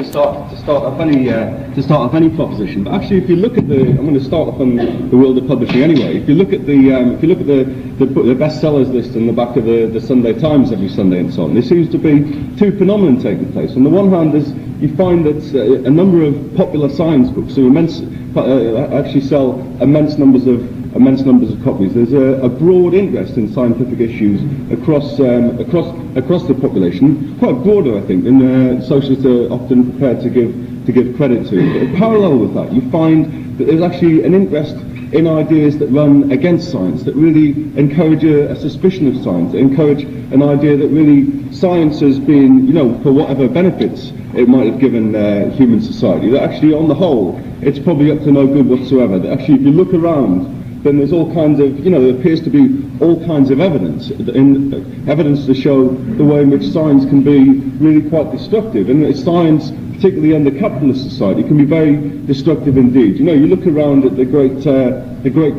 to start off any proposition. But actually, if you look at I'm going to start off on the world of publishing anyway. If you look at the bestsellers list in the back of the Sunday Times every Sunday and so on, there seems to be two phenomena taking place. On the one hand, you find that a number of popular science books actually sell immense numbers of copies. There's a broad interest in scientific issues across the population, quite broader, I think, than socialists are often prepared to give credit to. But parallel with that, you find that there's actually an interest in ideas that run against science, that really encourage a suspicion of science, that encourage an idea that really science has been, for whatever benefits it might have given human society, that actually on the whole it's probably up to no good whatsoever. That actually, if you look around, then there's all kinds of, there appears to be all kinds of evidence to show the way in which science can be really quite destructive. And science, particularly under capitalist society, can be very destructive indeed. You look around at the great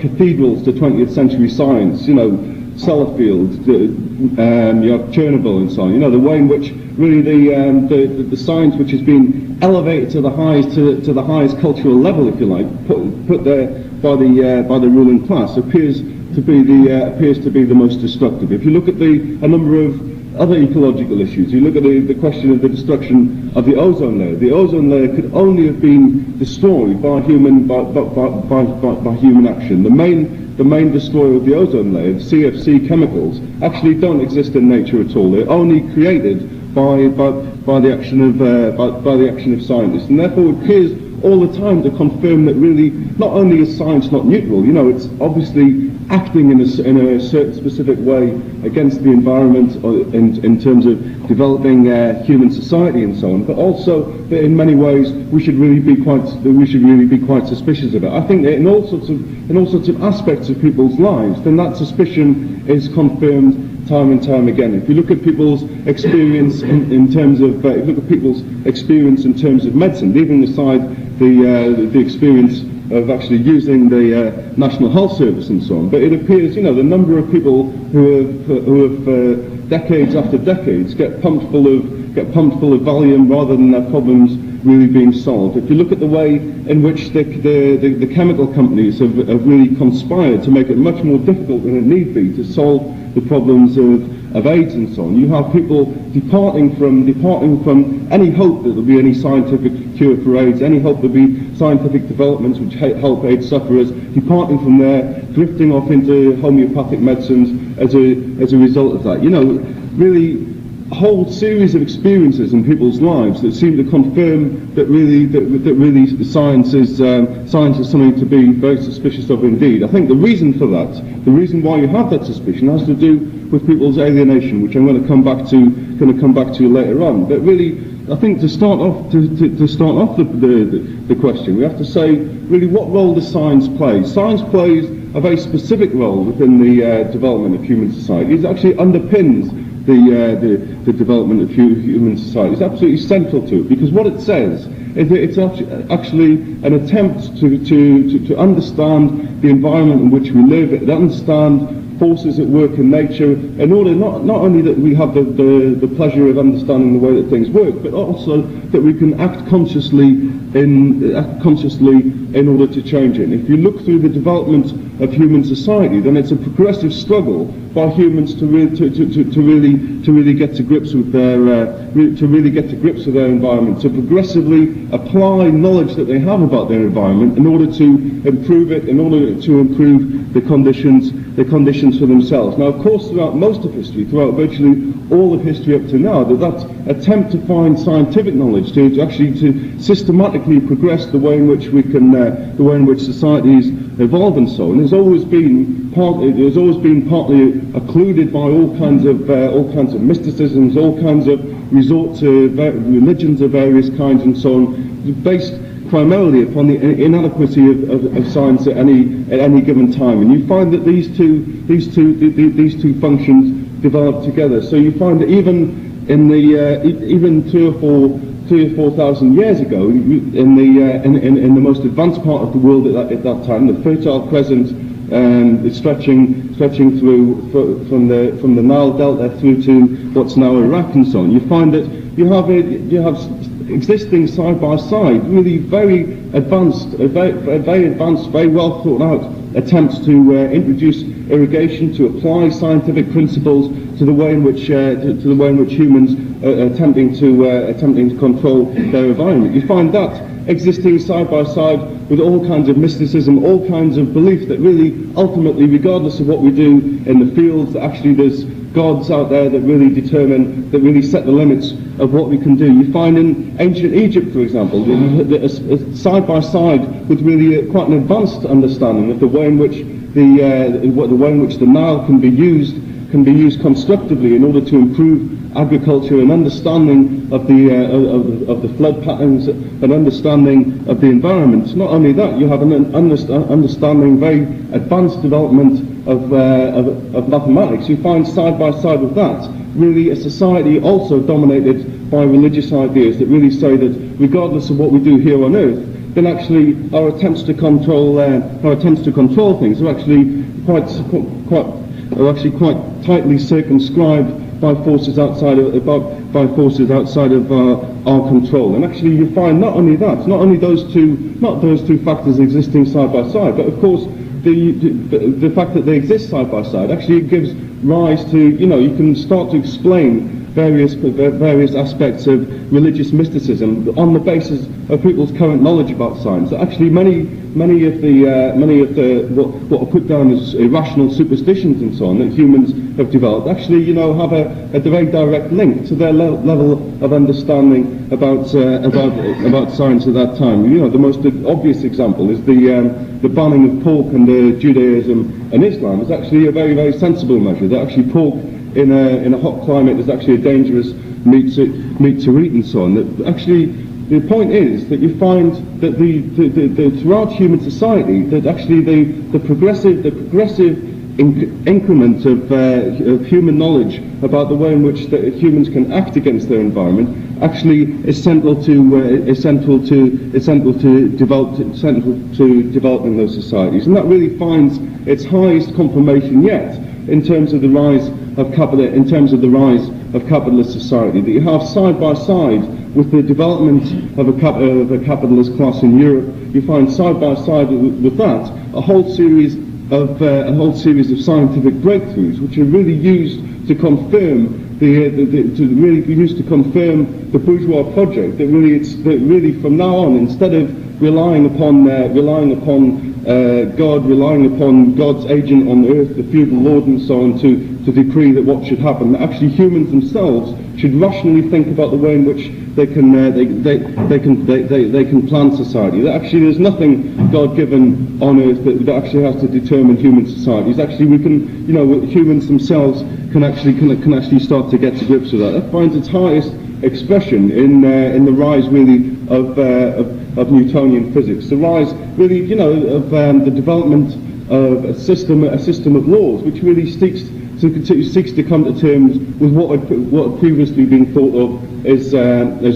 cathedrals to 20th century science, Sellafield, you have Chernobyl and so on. The way in which really the science which has been elevated to the highest cultural level, if you like, put there by the ruling class, appears to be the most destructive. If you look at a number of other ecological issues, you look at the question of the destruction of the ozone layer. The ozone layer could only have been destroyed by human action. The main destroyer of the ozone layer, CFC chemicals, actually don't exist in nature at all. They're only created by the action of scientists, and therefore it appears all the time to confirm that really not only is science not neutral, it's obviously acting in a certain specific way against the environment in terms of developing human society and so on, but also that in many ways we should really be quite suspicious of it. I think that in all sorts of aspects of people's lives, then that suspicion is confirmed time and time again. If you look at people's experience in terms of medicine, leaving aside the experience of actually using the National Health Service and so on, but it appears, the number of people who have decades after decades get pumped full of Valium rather than their problems really being solved. If you look at the way in which the chemical companies have really conspired to make it much more difficult than it need be to solve the problems of AIDS and so on, you have people departing from any hope that there'll be any scientific cure for AIDS, any hope there'll be scientific developments which help AIDS sufferers, departing from there, drifting off into homeopathic medicines as a result of that. Really a whole series of experiences in people's lives that seem to confirm that really science is something to be very suspicious of indeed. I think the reason for that, the reason why you have that suspicion, has to do with people's alienation, which I'm going to come back to later on. But really, I think to start off the question, we have to say really what role does science play? Science plays a very specific role within the development of human society. It actually underpins the development of human society. It's absolutely central to it, because what it says is that it's actually an attempt to understand the environment in which we live, to understand forces at work in nature, in order not only that we have the pleasure of understanding the way that things work, but also that we can act consciously in order to change it. And if you look through the development of human society, then it's a progressive struggle by humans to really get to grips with their environment, to progressively apply knowledge that they have about their environment in order to improve it, in order to improve the conditions for themselves. Now, of course, throughout most of history, throughout virtually all of history up to now, that attempt to find scientific knowledge to systematically progress the way in which we can, the way in which societies evolve and so on, has always been partly occluded by all kinds of mysticisms, all kinds of resort to religions of various kinds and so on, based primarily upon the inadequacy of science at any given time. And you find that these two functions develop together. So you find that even 3,000 or 4,000 years ago, in the most advanced part of the world at that time, the Fertile Crescent, stretching through from the Nile Delta through to what's now Iraq and so on, you find that you have existing side by side, really very advanced, very well thought out attempts to introduce irrigation, to apply scientific principles to the way in which humans are attempting to control their environment. You find that existing side by side with all kinds of mysticism, all kinds of belief that really ultimately, regardless of what we do in the fields, that actually there's gods out there that really set the limits of what we can do. You find in ancient Egypt, for example, side by side with really quite an advanced understanding of the way in which the Nile can be used constructively in order to improve agriculture, an understanding of the flood patterns, an understanding of the environment. Not only that, you have an understanding, very advanced development of mathematics. You find side by side with that really a society also dominated by religious ideas that really say that regardless of what we do here on earth, then actually our attempts to control things are actually quite tightly circumscribed by forces outside of our control. And actually, you find not only those two factors existing side by side, but of course the fact that they exist side by side actually gives rise to, you can start to explain various aspects of religious mysticism on the basis of people's current knowledge about science. That actually many of the what are put down as irrational superstitions and so on that humans have developed actually have a very direct link to their level of understanding about science at that time. The most obvious example is the banning of pork under Judaism and Islam is actually a very, very sensible measure. That actually pork in a hot climate is actually a dangerous meat to eat and so on. That actually the point is that you find that throughout human society that actually the progressive increment of human knowledge about the way in which humans can act against their environment actually is central to developing those societies, and that really finds its highest confirmation yet in terms of the rise of capitalist society. That you have side by side with the development of a capitalist class in Europe, you find side by side with that a whole series of scientific breakthroughs, which are really used to confirm the bourgeois project. That really from now on, instead of relying upon God, relying upon God's agent on earth, the feudal lord and so on, to decree that what should happen, that actually humans themselves should rationally think about the way in which they can plan society. That actually there's nothing God-given on earth that actually has to determine human societies. Actually, we can, humans themselves can actually start to get to grips with that. That finds its highest expression in the rise really of Newtonian physics. The rise really, of the development of a system of laws which really seeks to come to terms with what had previously been thought of as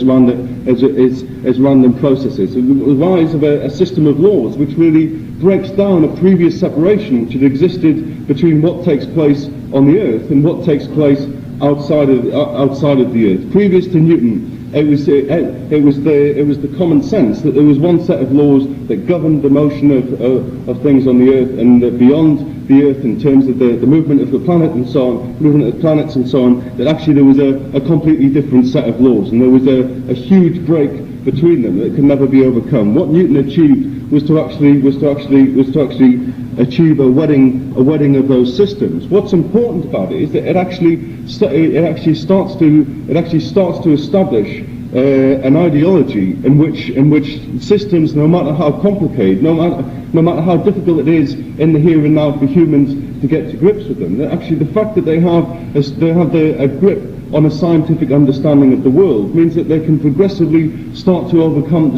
random processes. The rise of a system of laws which really breaks down a previous separation which had existed between what takes place on the earth and what takes place outside of the earth. Previous to Newton, it was the common sense that there was one set of laws that governed the motion of things on the earth, and that beyond the earth, in terms of the movement of the planet and so on, movement of planets and so on, that actually there was a completely different set of laws, and there was a huge break between them that could never be overcome. What Newton achieved was to actually achieve a wedding of those systems. What's important about it is that it actually starts to establish an ideology in which systems, no matter how complicated, no matter how difficult it is in the here and now for humans to get to grips with them, that actually the fact that they have a grip on a scientific understanding of the world means that they can progressively start to overcome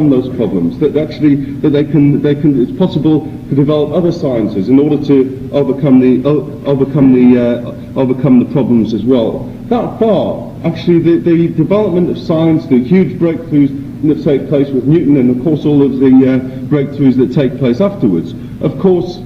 those problems. That it's possible to develop other sciences in order to overcome the problems as well. That far, actually, the development of science, the huge breakthroughs that take place with Newton, and of course all of the breakthroughs that take place afterwards, of course,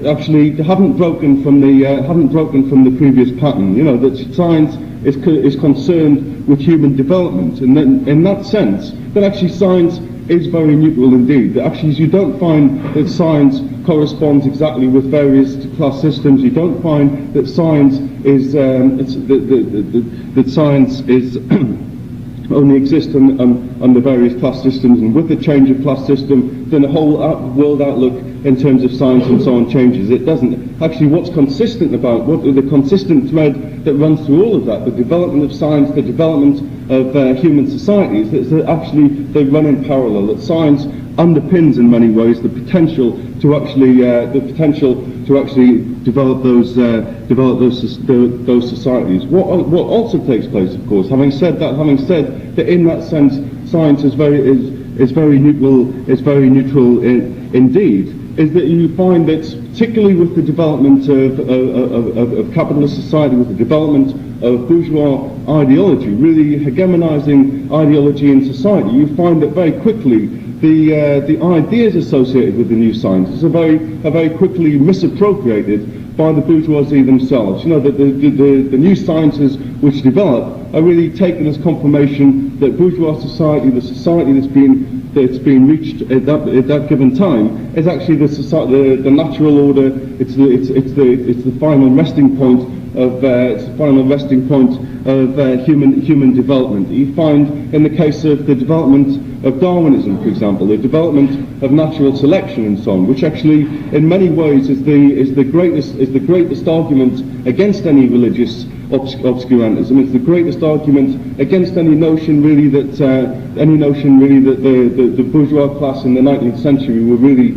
actually haven't broken from the previous pattern. That science is concerned with human development, and then in that sense, that actually science is very neutral indeed. That actually you don't find that science corresponds exactly with various class systems. You don't find that science is that science is only exists under various class systems, and with the change of class system, then the whole world outlook in terms of science and so on changes. It doesn't. Actually, what's consistent about, what the consistent thread that runs through all of that, the development of science, the development of human societies, is that actually they run in parallel, that science underpins in many ways the potential to actually develop those societies. What also takes place, of course, having said that in that sense science is very neutral indeed, is that you find that particularly with the development of capitalist society, with the development of bourgeois ideology, really hegemonizing ideology in society, you find that very quickly the ideas associated with the new sciences are very quickly misappropriated by the bourgeoisie themselves. You know, that the new sciences which develop are really taken as confirmation that bourgeois society, the society that's been reached at that given time, is actually the natural order. It's the final resting point of human development. You find in the case of the development of Darwinism, for example, the development of natural selection and so on, which actually in many ways is the greatest argument against any religious obscurantism. It's the greatest argument against any notion really that the bourgeois class in the 19th century were really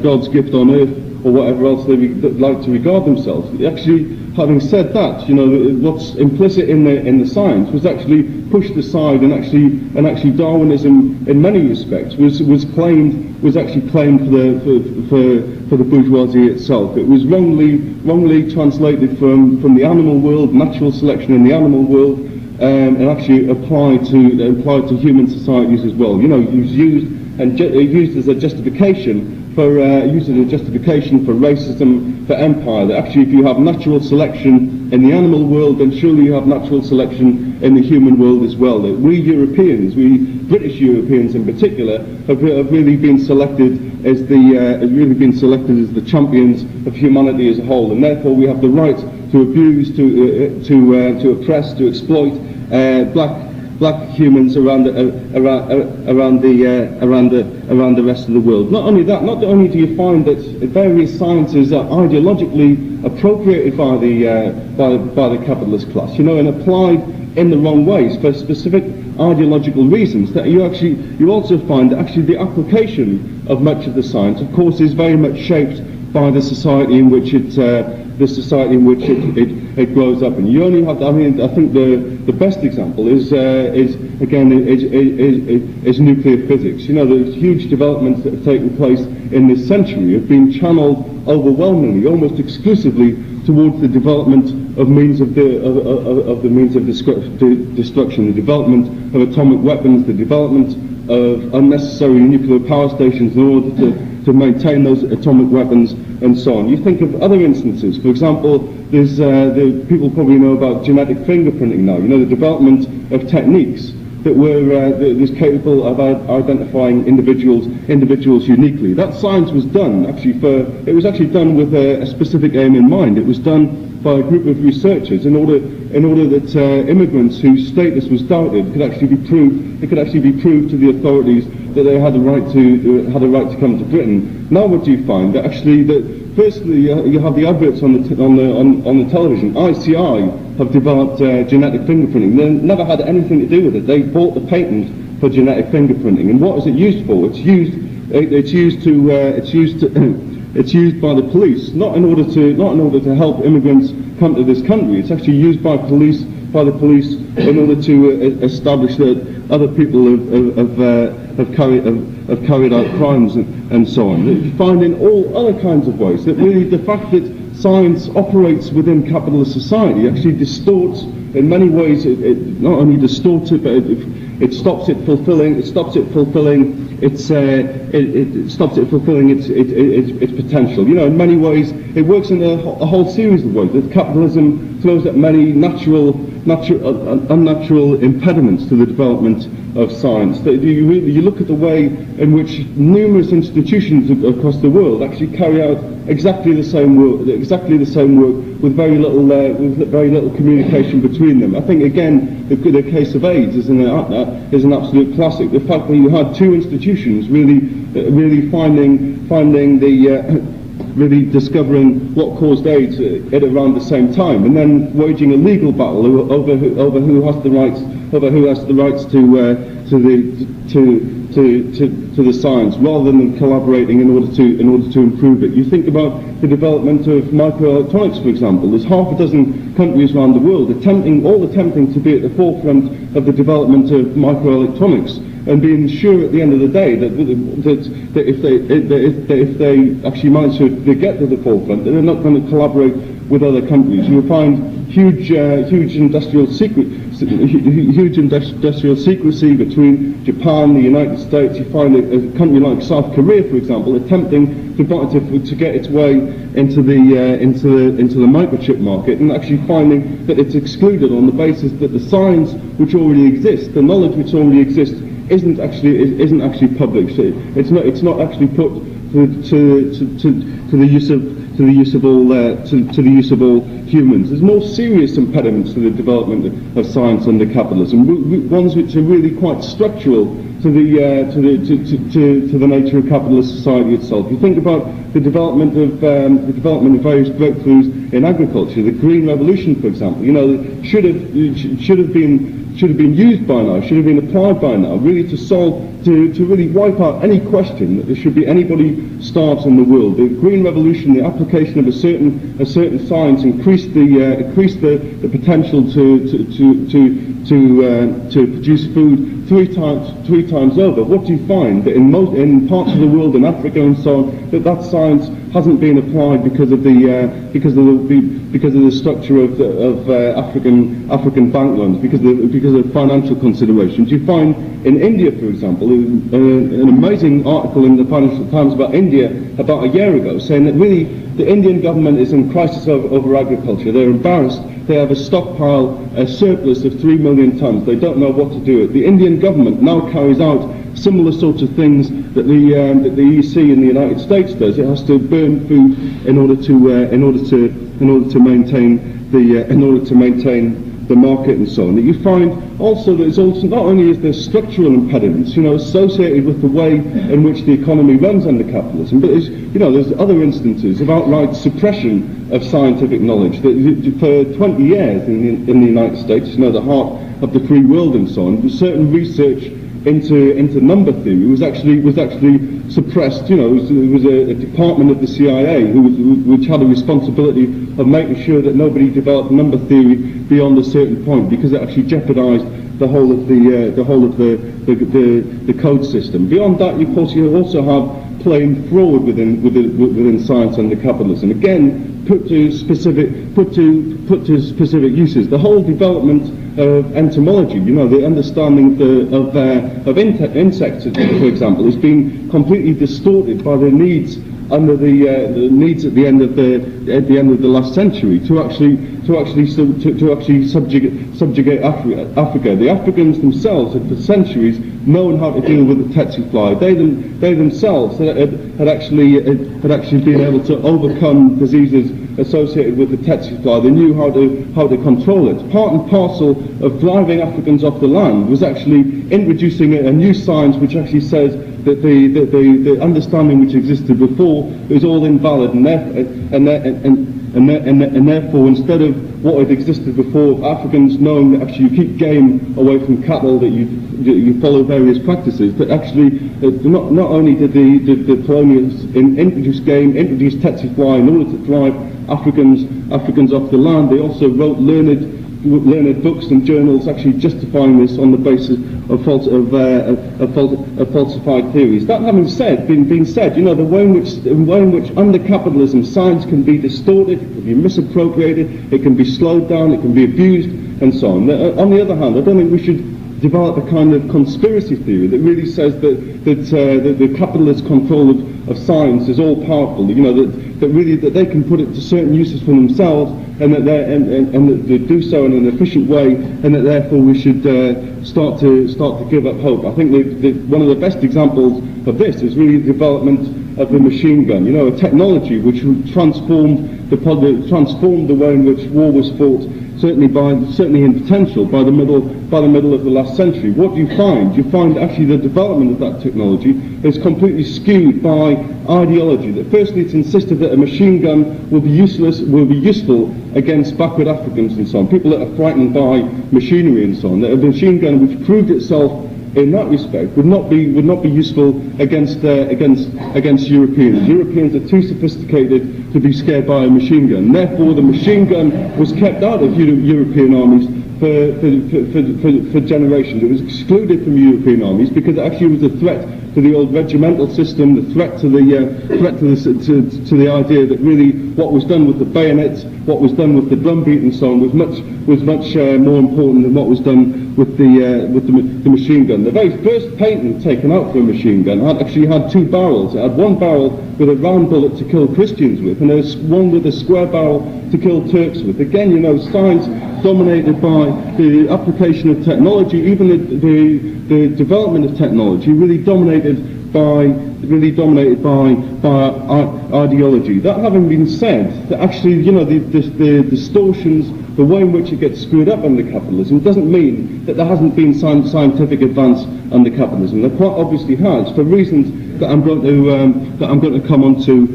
God's gift on earth, or whatever else they like to regard themselves. Actually, having said that, you know, what's implicit in the science was actually pushed aside, and actually Darwinism, in many respects, was actually claimed for the bourgeoisie itself. It was wrongly translated from the animal world, natural selection in the animal world, and actually applied to human societies as well. You know, it was used as a justification for racism, for empire. That actually, if you have natural selection in the animal world, then surely you have natural selection in the human world as well. That we Europeans, we British Europeans in particular, have really been selected as the champions of humanity as a whole, and therefore we have the right to abuse, to oppress, to exploit black humans around the rest of the world. Not only that, not only do you find that various sciences are ideologically appropriated by the capitalist class, you know, and applied in the wrong ways for specific ideological reasons, that you also find that actually the application of much of the science, of course, is very much shaped by the society in which it grows up. And you only have, I think the best example is nuclear physics. You know, the huge developments that have taken place in this century have been channeled overwhelmingly, almost exclusively, towards the development of means of destruction, the development of atomic weapons, the development of unnecessary nuclear power stations in order to maintain those atomic weapons, and so on. You think of other instances. For example, there's people probably know about genetic fingerprinting now. You know, the development of techniques that was capable of identifying individuals uniquely. That science was done it was actually done with a specific aim in mind. It was done by a group of researchers in order that immigrants whose status was doubted could actually be proved. It could actually be proved to the authorities that they had a right to come to Britain. Now, what do you find? That actually, firstly, you have the adverts on the television. ICI have developed genetic fingerprinting. They never had anything to do with it. They bought the patent for genetic fingerprinting. And what is it used for? It's used by the police, not in order to help immigrants come to this country. It's actually used by the police in order to establish that other people have carried out crimes and so on. You find in all other kinds of ways that really the fact that science operates within capitalist society actually distorts, in many ways, it not only distorts it, but it stops it fulfilling its potential. You know, in many ways, it works in a whole series of ways. That capitalism throws at many natural unnatural impediments to the development of science. You look at the way in which numerous institutions across the world actually carry out exactly the same work with very little communication between them. I think again the case of AIDS is an absolute classic. The fact that you had two institutions really discovering what caused AIDS at around the same time, and then waging a legal battle over who has the rights to the science, rather than collaborating in order to improve it. You think about the development of microelectronics, for example. There's half a dozen countries around the world attempting to be at the forefront of the development of microelectronics, and being sure at the end of the day that if they actually manage to get to the forefront, that they're not going to collaborate with other countries. You'll find huge industrial secrecy between Japan, the United States. You find a country like South Korea, for example, attempting to get its way into the microchip market, and actually finding that it's excluded on the basis that the science which already exists, the knowledge which already exists, isn't actually published. It's not actually put to the use of all humans. There's more serious impediments to the development of science under capitalism, ones which are really quite structural to the nature of capitalist society itself. You think about the development of various breakthroughs in agriculture. The Green Revolution, for example, should have been used by now, should have been applied by now, really to really wipe out any question that there should be anybody starved in the world. The Green Revolution, the application of a certain science, increased the potential to produce food three times over. What do you find? That in parts of the world, in Africa and so on, that science hasn't been applied because of the structure of African bank loans, because of financial considerations. You find in India, for example, an amazing article in the Financial Times about India about a year ago, saying that really the Indian government is in crisis over agriculture. They're embarrassed. They have a stockpile, a surplus of 3 million tons. They don't know what to do with it. The Indian government now carries out similar sorts of things that the EC in the United States does. It has to burn food in order to maintain the market and so on. That you find also that it's also not only is there structural impediments, associated with the way in which the economy runs under capitalism, but there's other instances of outright suppression of scientific knowledge. That for 20 years in the United States, the heart of the free world and so on, certain research into number theory was actually suppressed. It was a department of the CIA which had a responsibility of making sure that nobody developed number theory beyond a certain point, because it actually jeopardized the whole of the code system. Beyond that, you also have plain fraud within science under capitalism. Again, put to specific uses. The whole development of entomology, the understanding of insects, for example, has been completely distorted by the needs under the needs at the end of the last century to actually subjugate Africa. The Africans themselves had for centuries known how to deal with the tsetse fly. They themselves had actually been able to overcome diseases associated with the tsetse fly. They knew how to control it. Part and parcel of driving Africans off the land was actually introducing a new science which actually says that the understanding which existed before is all invalid, and therefore, instead of what had existed before, Africans knowing that actually you keep game away from cattle, that you follow various practices, but actually not only did the colonials introduce game, introduce tsetse fly in order to drive Africans off the land, they also wrote learned books and journals actually justifying this on the basis of falsified theories. That having been said, the way in which under capitalism science can be distorted, it can be misappropriated, it can be slowed down, it can be abused, and so on. On the other hand, I don't think we should develop a kind of conspiracy theory that really says that the capitalist control of science is all powerful. You know, that really that they can put it to certain uses for themselves, and that they do so in an efficient way, and that therefore we should start to give up hope. I think one of the best examples of this is really the development of the machine gun. You know, a technology which transformed the way in which war was fought. Certainly in potential by the middle of the last century. What do you find? You find actually the development of that technology is completely skewed by ideology. That firstly, it's insisted that a machine gun will be useful against backward Africans and so on, people that are frightened by machinery and so on. That a machine gun which proved itself in that respect would not be useful against Europeans. Europeans are too sophisticated to be scared by a machine gun. Therefore, the machine gun was kept out of European armies for generations. It was excluded from European armies because it actually was a threat to the old regimental system, the threat to the idea that really what was done with the bayonet, what was done with the drumbeat and so on was much more important than what was done with the machine gun. The very first patent taken out for a machine gun actually had two barrels. It had one barrel with a round bullet to kill Christians with, and there was one with a square barrel to kill Turks with. Again, you know, science dominated by the application of technology, even the development of technology, really dominated by ideology. That having been said, that actually, you know, the distortions, the way in which it gets screwed up under capitalism, doesn't mean that there hasn't been scientific advance under capitalism. There quite obviously has, for reasons that I'm going to come on to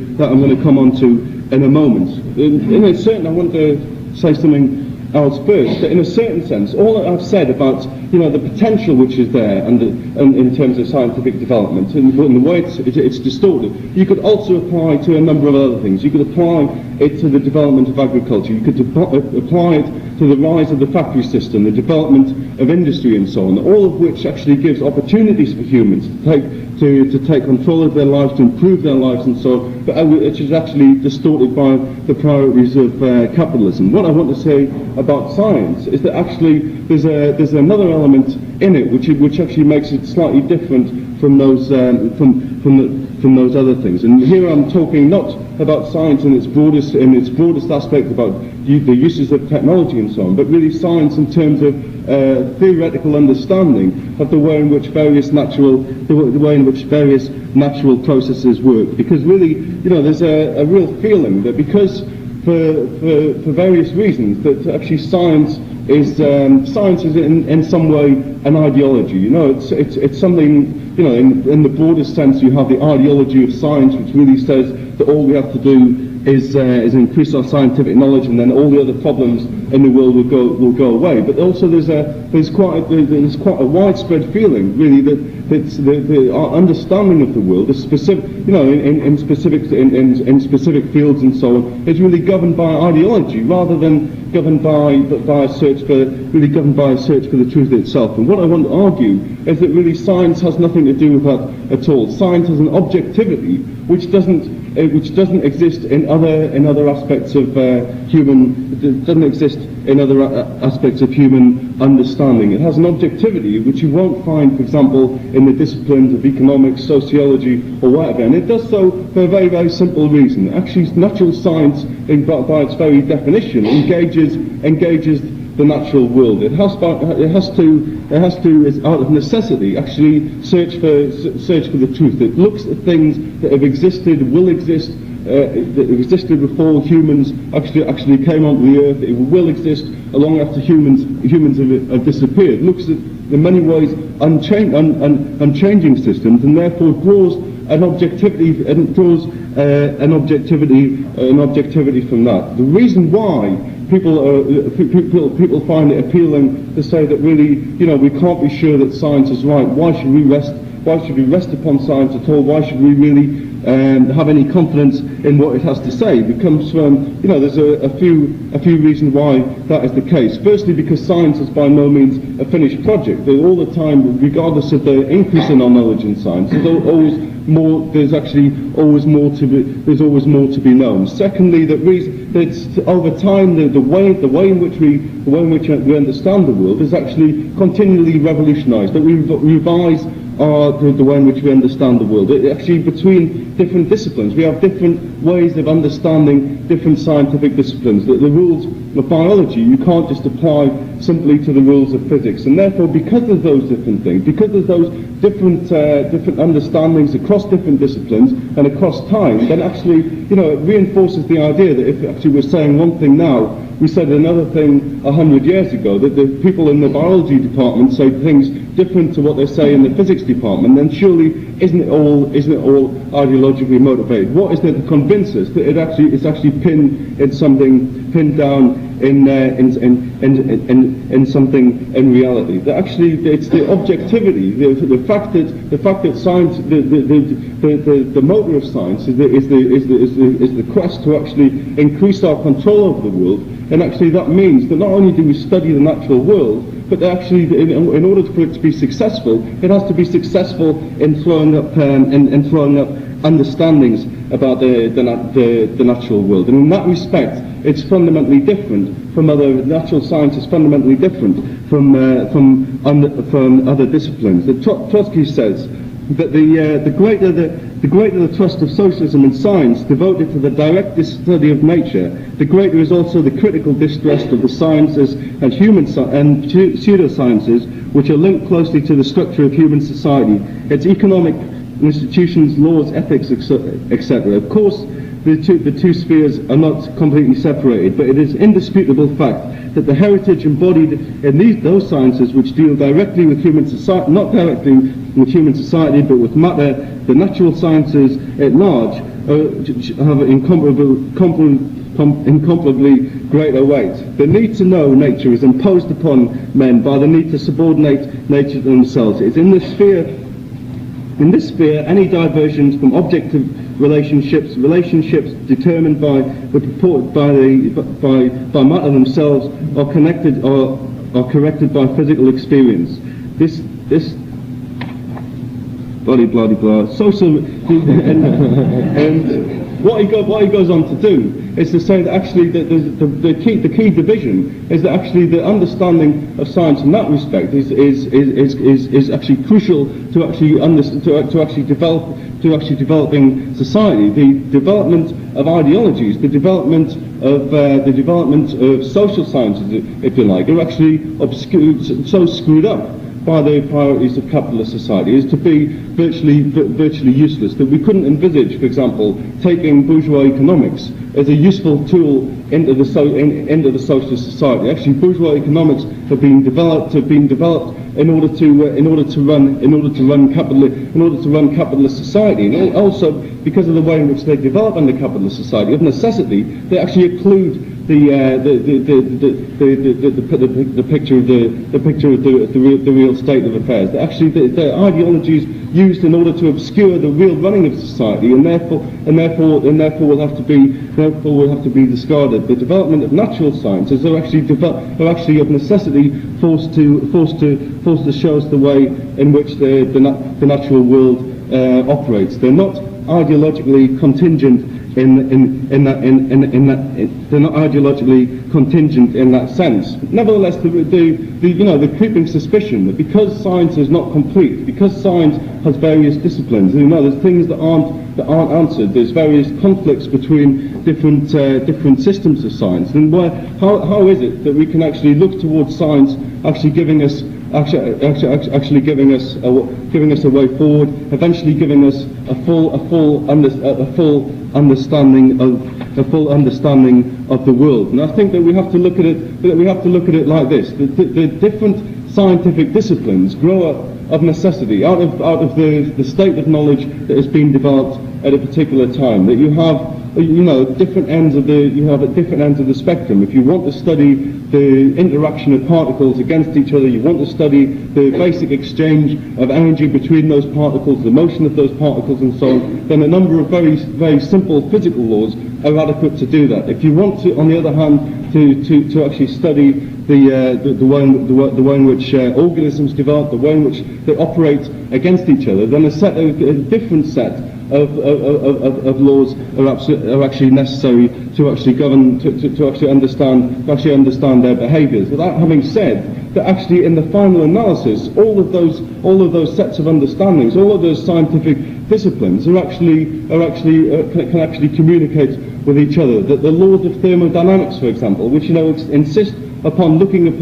in a moment. I want to say something else first. That in a certain sense, all that I've said about, you know, the potential which is there and in terms of scientific development and the way it's distorted, you could also apply to a number of other things. You could apply it to the development of agriculture. You could apply it to the rise of the factory system, the development of industry and so on, all of which actually gives opportunities for humans to take control of their lives, to improve their lives and so on, but which is actually distorted by the priorities of capitalism. What I want to say about science is that actually there's another element in it which actually makes it slightly different from those from those other things. And here I'm talking not about science in its broadest aspect, about the uses of technology and so on, but really science in terms of theoretical understanding of the way in which various natural processes work. Because really, you know, there's a real feeling that because for various reasons that actually science is in some way an ideology. You know, it's something. You know, in the broadest sense, you have the ideology of science, which really says that all we have to do is increase our scientific knowledge, and then all the other problems in the world will go away. But also there's quite a widespread feeling, really, that our understanding of the world is specific, you know, in specific fields and so on, is really governed by ideology rather than governed by a search for the truth itself. And what I want to argue is that really science has nothing to do with that at all. Science has an objectivity which doesn't exist in other aspects of human understanding. It has an objectivity which you won't find, for example, in the disciplines of economics, sociology, or whatever. And it does so for a very, very simple reason. Actually, natural science, by its very definition, engages the natural world. It has to, out of necessity, actually search for the truth. It looks at things that have existed, will exist, that existed before humans actually came onto the earth. It will exist long after humans have disappeared. It looks at, in many ways, unchanging systems, and therefore draws an objectivity from that. The reason why people find it appealing to say that really, you know, we can't be sure that science is right. Why should we rest upon science at all? Why should we really have any confidence in what it has to say. It comes from, there's a few reasons why that is the case. Firstly, because science is by no means a finished project. All the time, regardless of the increase in our knowledge in science, there's always more. There's always more to be known. Secondly, that over time the way in which we understand the world is actually continually revolutionised. That we revise the way in which we understand the world. Actually, between different disciplines, we have different ways of understanding different scientific disciplines. The rules of biology you can't just apply simply to the rules of physics, and therefore, because of those different things, because of those different understandings across different disciplines and across time, then actually, it reinforces the idea that if actually we're saying one thing now, we said another thing 100 years ago, that the people in the biology department say things different to what they say in the physics department, then surely isn't it all ideologically motivated? What is it that convinces us that it's actually pinned down in something in reality? That actually it's the objectivity, the fact that science, the motor of science is the quest to actually increase our control over the world, and actually that means that not only do we study the natural world, but actually, in order for it to be successful, it has to be successful in throwing up understandings about the natural world. And in that respect, it's fundamentally different from other natural sciences. Fundamentally different from other disciplines. Trotsky says that the greater the trust of socialism in science devoted to the direct study of nature, the greater is also the critical distrust of the sciences and pseudosciences which are linked closely to the structure of human society, its economic institutions, laws, ethics, etc. Of course, the two spheres are not completely separated, but it is indisputable fact that the heritage embodied in those sciences which deal directly with human society, not directly with human society, but with matter, the natural sciences at large, have incomparably greater weight. The need to know nature is imposed upon men by the need to subordinate nature to themselves. It's in this sphere, any diversions from objective relationships determined by matter themselves are corrected by physical experience. This blah blah blah. Social and what he goes on to do is to say that actually the key division is that actually the understanding of science in that respect is actually crucial to actually developing society. The development of ideologies, the development of social sciences, if you like, are actually so screwed up by the priorities of capitalist society as to be virtually useless. That we couldn't envisage, for example, taking bourgeois economics as a useful tool into the socialist society. Actually, bourgeois economics have been developed in order to run capitalist society, and also because of the way in which they develop under capitalist society, of necessity, they actually occlude the picture of the real state of affairs. That actually the ideologies used in order to obscure the real running of society, and therefore will have to be discarded. The development of natural sciences are actually of necessity forced to show us the way in which the natural world operates. They're not ideologically contingent they're not ideologically contingent in that sense. Nevertheless, the creeping suspicion that because science is not complete, because science has various disciplines, there's things that aren't answered. There's various conflicts between different systems of science. And how is it that we can actually look towards science actually giving us a way forward, eventually giving us a full understanding of the world? And I think that we have to look at it like this: the different scientific disciplines grow up of necessity out of the state of knowledge that has been developed at a particular time. That you have different ends of the spectrum. If you want to study the interaction of particles against each other, you want to study the basic exchange of energy between those particles, the motion of those particles and so on, then a number of very, very simple physical laws are adequate to do that. If you want to, on the other hand, to actually study the way in which organisms develop, the way in which they operate against each other, then a different set of laws are actually necessary to actually govern, to actually understand their behaviours. Without having said that, actually in the final analysis, all of those sets of understandings, all of those scientific disciplines can actually communicate with each other. That the laws of thermodynamics, for example, which insist upon looking at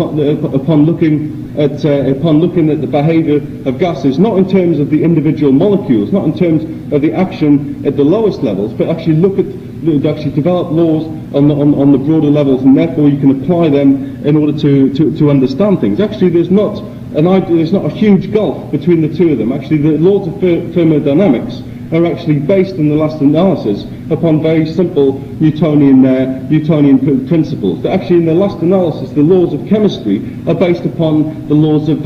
the behaviour of gases, not in terms of the individual molecules, not in terms of the action at the lowest levels, but actually develop laws on the broader levels, and therefore you can apply them in order to understand things. Actually, there's not a huge gulf between the two of them. Actually, the laws of thermodynamics are actually based in the last analysis upon very simple Newtonian principles. That actually, in the last analysis, the laws of chemistry are based upon the laws of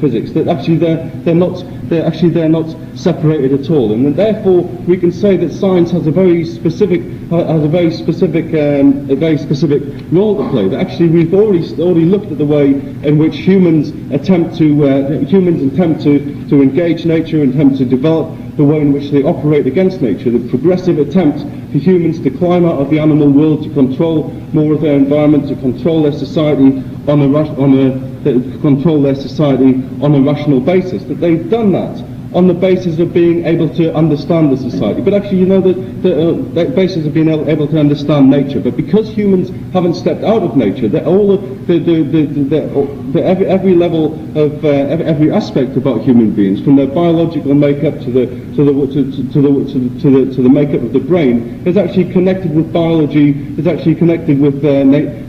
physics. That actually they're not separated at all, and that therefore we can say that science has a very specific role to play. That actually we've already looked at the way in which humans attempt to engage nature, attempt to develop the way in which they operate against nature, the progressive attempt for humans to climb out of the animal world, to control more of their environment, to control their society on a rational basis. That they've done that on the basis of being able to understand the society. But actually, the basis of being able to understand nature. But because humans haven't stepped out of nature, that every level of every aspect about human beings, from their biological makeup to the makeup of the brain, is actually connected with biology. Is actually connected with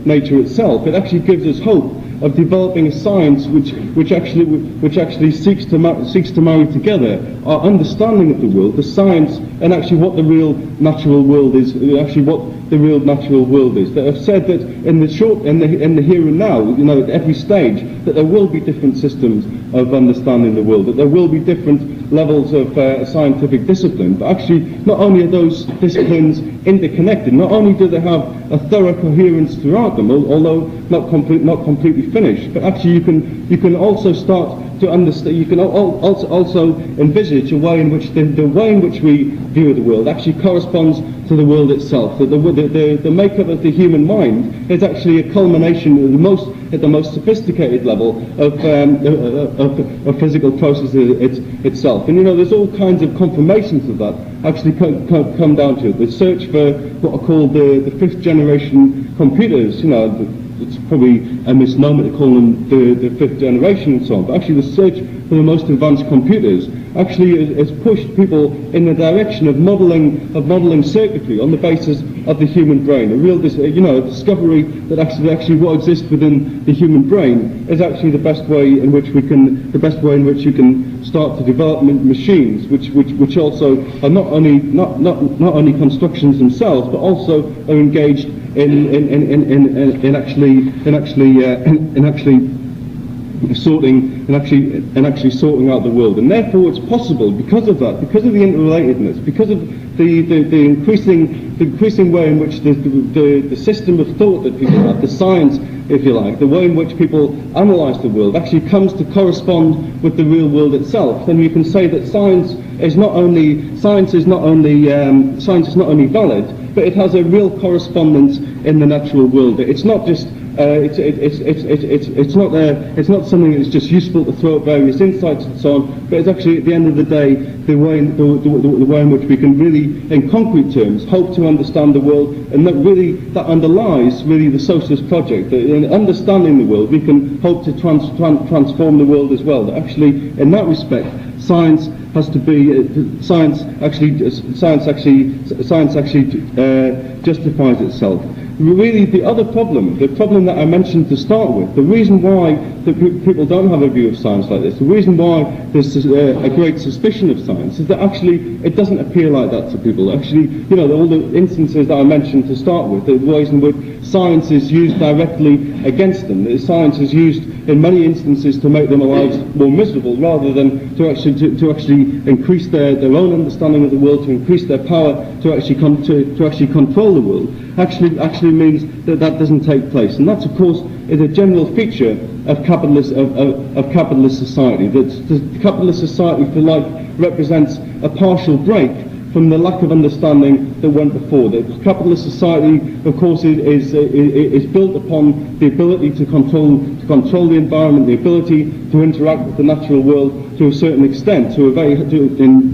nature itself. It actually gives us hope of developing a science which actually seeks to marry together our understanding of the world, the science, and actually what the real natural world is. That have said that in the here and now, at every stage, that there will be different systems of understanding the world, that there will be different levels of scientific discipline. But actually, not only are those disciplines interconnected, not only do they have a thorough coherence throughout them, although not completely finished, but actually you can also start to understand. You can also envisage a way in which the way in which we view the world actually corresponds to the world itself. That the makeup of the human mind is actually a culmination at the most sophisticated level of physical processes itself. And there's all kinds of confirmations of that actually come down to it. The search for what are called the fifth generation computers. It's probably a misnomer to call them the fifth generation and so on, but actually the search for the most advanced computers actually has pushed people in the direction of modelling circuitry on the basis of the human brain. A real discovery that actually what exists within the human brain is actually the best way in which you can start to develop machines, which also are not only constructions themselves, but also are engaged in actually sorting out the world. And therefore it's possible, because of that, because of the interrelatedness, because of the increasing way in which the system of thought that people have, the science, if you like, the way in which people analyse the world actually comes to correspond with the real world itself, then you can say that science is not only valid, but it has a real correspondence in the natural world. It's not just it's not something that's just useful to throw out various insights and so on, but it's actually, at the end of the day, the way in which we can really, in concrete terms, hope to understand the world, and that underlies really the socialist project. That in understanding the world, we can hope to transform the world as well. That actually, in that respect, science has to be science actually justifies itself. really the other problem, the problem that I mentioned to start with, the reason why people don't have a view of science like this, the reason why there's a great suspicion of science, is that actually it doesn't appear like that to people. Actually, you know, all the instances that I mentioned to start with, the ways in which science is used directly against them, that science is used in many instances to make their lives more miserable, rather than to actually increase their own understanding of the world, to increase their power to actually control the world, actually means that doesn't take place. And that, of course, is a general feature of capitalist society. That the capitalist society, if you like, represents a partial break from the lack of understanding that went before. The capitalist society, of course, is built upon the ability to control the environment, the ability to interact with the natural world to a certain extent, in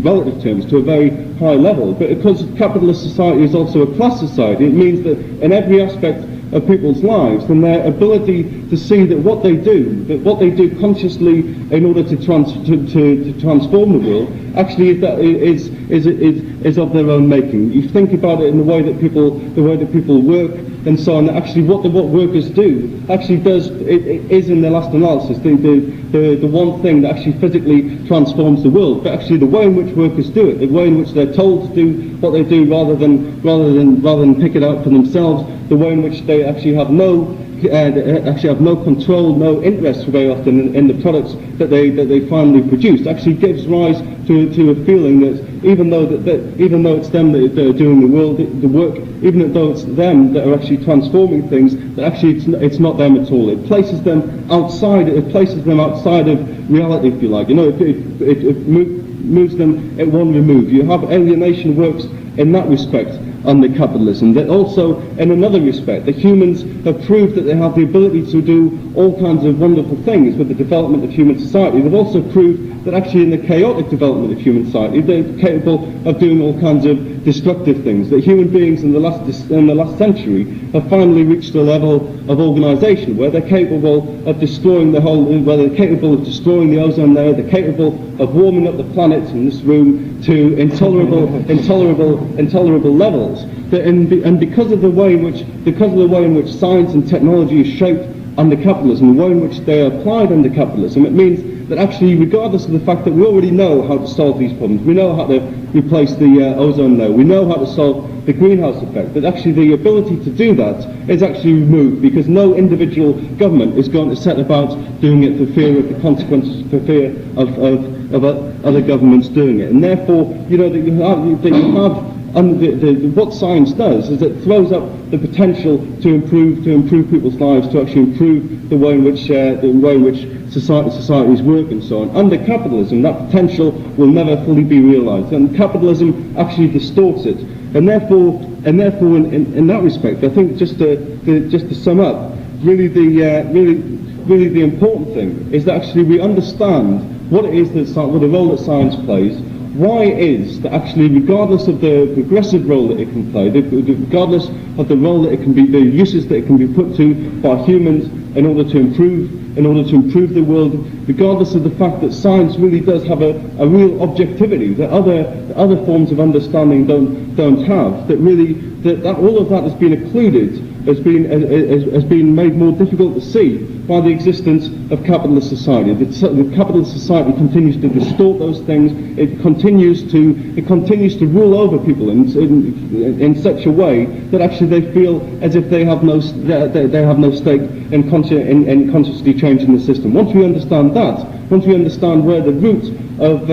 relative terms, to a very high level. But because capitalist society is also a class society, it means that in every aspect of people's lives, then their ability to see that what they do consciously in order to transform the world, actually is of their own making. You think about it in the way that people work and so on. Actually, what workers do actually is in the last analysis the one thing that actually physically transforms the world. But actually, the way in which workers do it, the way in which they're told to do what they do, rather than pick it out for themselves, the way in which they actually have no control, no interest very often in the products that they finally produce, actually gives rise to a feeling that even though it's them that are doing the work, even though it's them that are actually transforming things, that actually it's not them at all. It places them outside. It places them outside of reality, if you like. You know, it moves them at one remove. You have alienation works in that respect under capitalism. That also, in another respect, the humans have proved that they have the ability to do all kinds of wonderful things with the development of human society. They've also proved that actually in the chaotic development of human society, they're capable of doing all kinds of destructive things. That human beings in the last century have finally reached a level of organisation where they're capable of destroying where they're capable of destroying the ozone layer, they're capable of warming up the planet in this room to intolerable levels. And because of the way in which science and technology is shaped under capitalism, the way in which they are applied under capitalism, it means that actually, regardless of the fact that we already know how to solve these problems, we know how to replace the ozone layer, we know how to solve the greenhouse effect, but actually the ability to do that is actually removed, because no individual government is going to set about doing it for fear of the consequences, for fear of other governments doing it. And therefore, you know, what science does is it throws up the potential to improve people's lives, to actually improve the way in which societies work and so on. Under capitalism, that potential will never fully be realised, and capitalism actually distorts it. And therefore, in that respect, I think just to sum up, really the important thing is that actually we understand what it is what the role that science plays. Why it is that actually, regardless of the progressive role that it can play, regardless of the role that it can be, the uses that it can be put to by humans in order to improve the world, regardless of the fact that science really does have a real objectivity that other forms of understanding don't have, that all of that has been occluded, has been made more difficult to see by the existence of capitalist society. The capitalist society continues to distort those things. It continues to rule over people in such a way that actually they feel as if they have no stake in consciously changing the system. Once we understand that, once we understand where the root of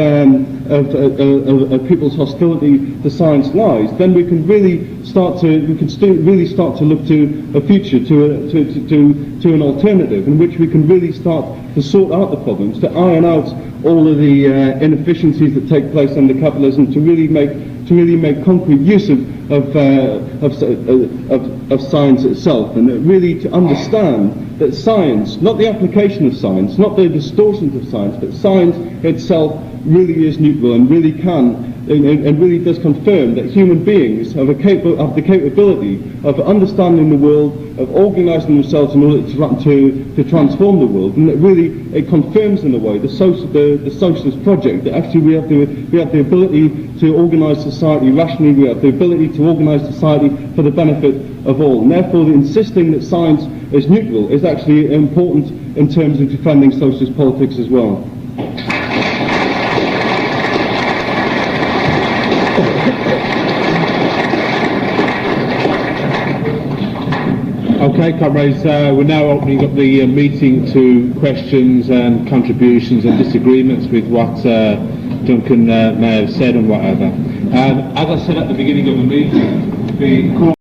people's hostility to science lies, then we can really start to look to a future, to an alternative in which we can really start to sort out the problems, to iron out all of the inefficiencies that take place under capitalism, to really make concrete use of science itself, and really to understand that science, not the application of science, not the distortions of science, but science itself really is neutral and really can and really does confirm that human beings have the capability of understanding the world, of organising themselves in order to transform the world, and that really it confirms in a way the socialist project, that actually we have the ability to organise society rationally, we have the ability to organise society for the benefit of all, and therefore insisting that science is neutral is actually important in terms of defending socialist politics as well. Okay, comrades, we're now opening up the meeting to questions and contributions and disagreements with what Duncan may have said and whatever. As I said at the beginning of the meeting, the